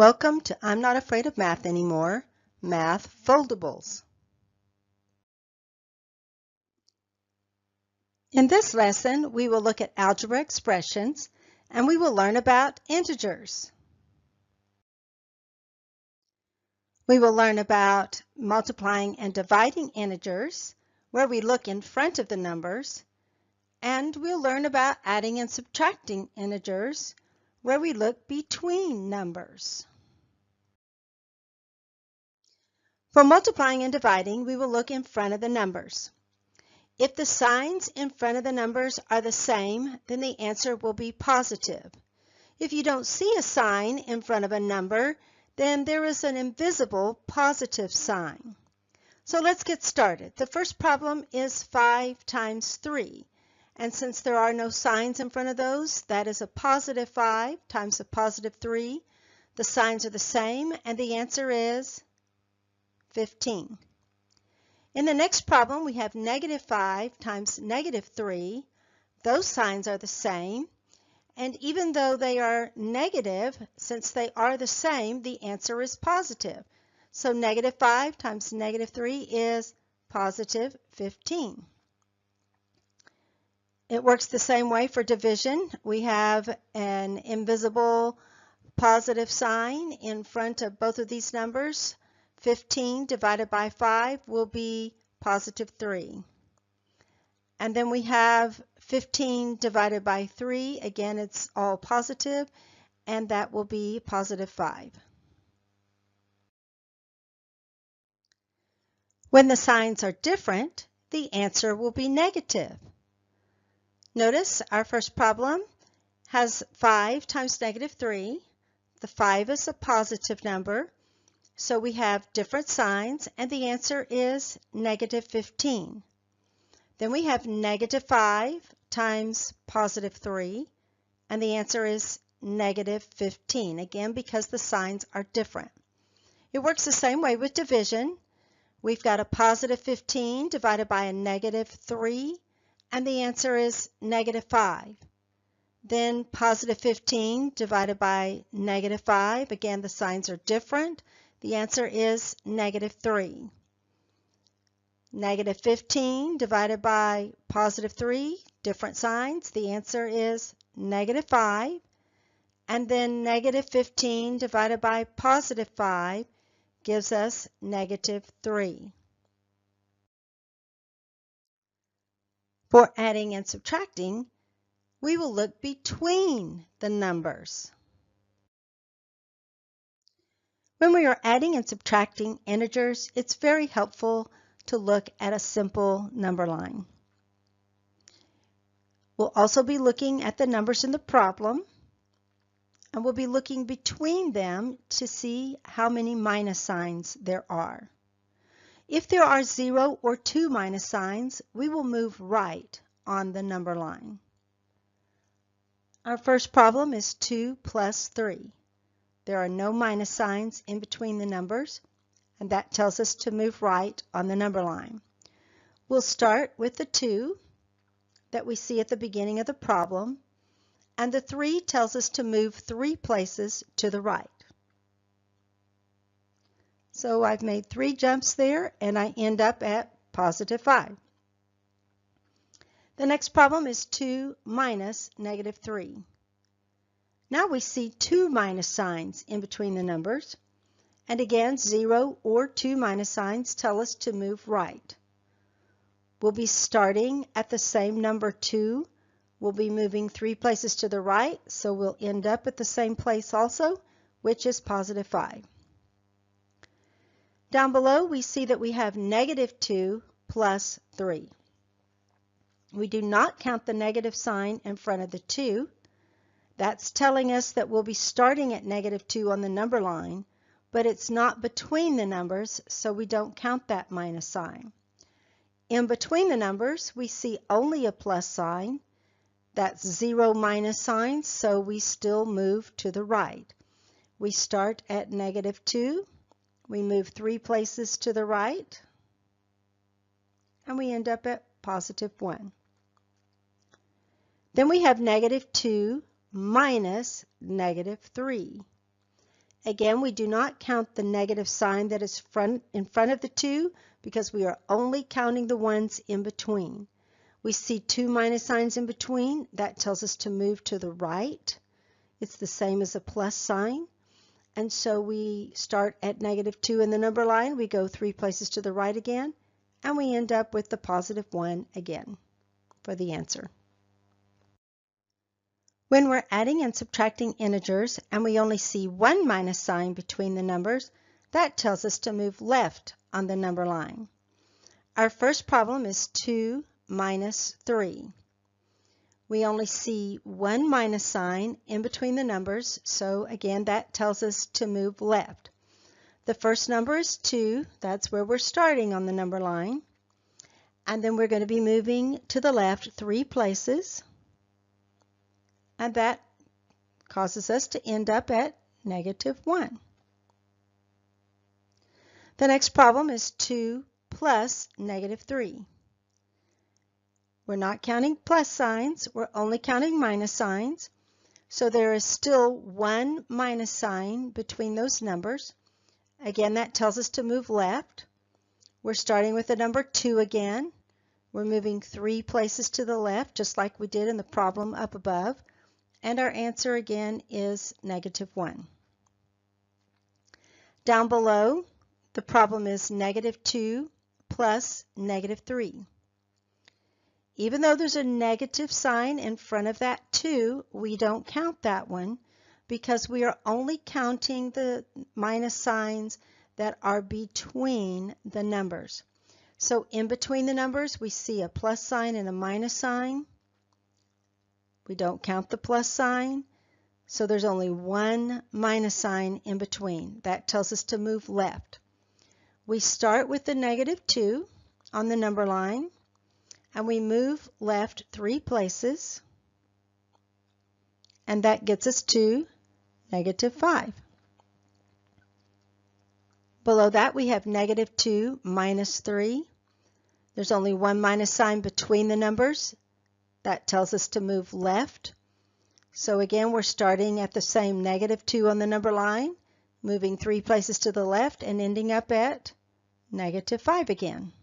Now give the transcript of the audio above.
Welcome to I'm Not Afraid of Math Anymore, Math Foldables. In this lesson, we will look at algebra expressions and we will learn about integers. We will learn about multiplying and dividing integers, where we look in front of the numbers, and we'll learn about adding and subtracting integers, where we look between numbers. For multiplying and dividing, we will look in front of the numbers. If the signs in front of the numbers are the same, then the answer will be positive. If you don't see a sign in front of a number, then there is an invisible positive sign. So let's get started. The first problem is 5 times 3. And since there are no signs in front of those, that is a positive 5 times a positive 3. The signs are the same, and the answer is 15. In the next problem, we have negative 5 times negative 3. Those signs are the same, and even though they are negative, since they are the same, the answer is positive. So negative 5 times negative 3 is positive 15. It works the same way for division. We have an invisible positive sign in front of both of these numbers. 15 divided by 5 will be positive 3. And then we have 15 divided by 3. Again, it's all positive, and that will be positive 5. When the signs are different, the answer will be negative. Notice our first problem has 5 times negative 3. The 5 is a positive number. So we have different signs, and the answer is negative 15. Then we have negative 5 times positive 3, and the answer is negative 15, again because the signs are different. It works the same way with division. We've got a positive 15 divided by a negative 3, and the answer is negative 5. Then positive 15 divided by negative 5, again the signs are different. The answer is negative 3. Negative 15 divided by positive 3, different signs. The answer is negative 5. And then negative 15 divided by positive 5 gives us negative 3. For adding and subtracting, we will look between the numbers. When we are adding and subtracting integers, it's very helpful to look at a simple number line. We'll also be looking at the numbers in the problem, and we'll be looking between them to see how many minus signs there are. If there are 0 or 2 minus signs, we will move right on the number line. Our first problem is 2 plus 3. There are no minus signs in between the numbers, and that tells us to move right on the number line. We'll start with the 2 that we see at the beginning of the problem, and the 3 tells us to move 3 places to the right. So I've made 3 jumps there, and I end up at positive 5. The next problem is 2 minus negative 3. Now we see 2 minus signs in between the numbers. And again, 0 or 2 minus signs tell us to move right. We'll be starting at the same number 2. We'll be moving 3 places to the right, so we'll end up at the same place also, which is positive 5. Down below, we see that we have negative 2 plus 3. We do not count the negative sign in front of the 2. That's telling us that we'll be starting at negative 2 on the number line, but it's not between the numbers, so we don't count that minus sign. In between the numbers, we see only a plus sign. That's 0 minus signs, so we still move to the right. We start at negative 2. We move 3 places to the right, and we end up at positive 1. Then we have negative 2 minus negative 3. Again, we do not count the negative sign that is in front of the 2 because we are only counting the ones in between. We see 2 minus signs in between. That tells us to move to the right. It's the same as a plus sign. And so we start at -2 in the number line. We go 3 places to the right again, and we end up with the +1 again for the answer. When we're adding and subtracting integers and we only see 1 minus sign between the numbers, that tells us to move left on the number line. Our first problem is 2 minus 3. We only see 1 minus sign in between the numbers, so again that tells us to move left. The first number is 2, that's where we're starting on the number line. And then we're going to be moving to the left 3 places. And that causes us to end up at -1. The next problem is 2 plus -3. We're not counting plus signs, we're only counting minus signs. So there is still 1 minus sign between those numbers. Again, that tells us to move left. We're starting with the number 2 again. We're moving 3 places to the left, just like we did in the problem up above. And our answer again is -1. Down below, the problem is -2 plus -3. Even though there's a negative sign in front of that 2, we don't count that one because we are only counting the minus signs that are between the numbers. So in between the numbers, we see a plus sign and a minus sign. We don't count the plus sign, so there's only 1 minus sign in between. That tells us to move left. We start with the -2 on the number line, and we move left 3 places, and that gets us to -5. Below that, we have -2 minus 3. There's only 1 minus sign between the numbers. That tells us to move left. So again, we're starting at the same -2 on the number line, moving 3 places to the left and ending up at -5 again.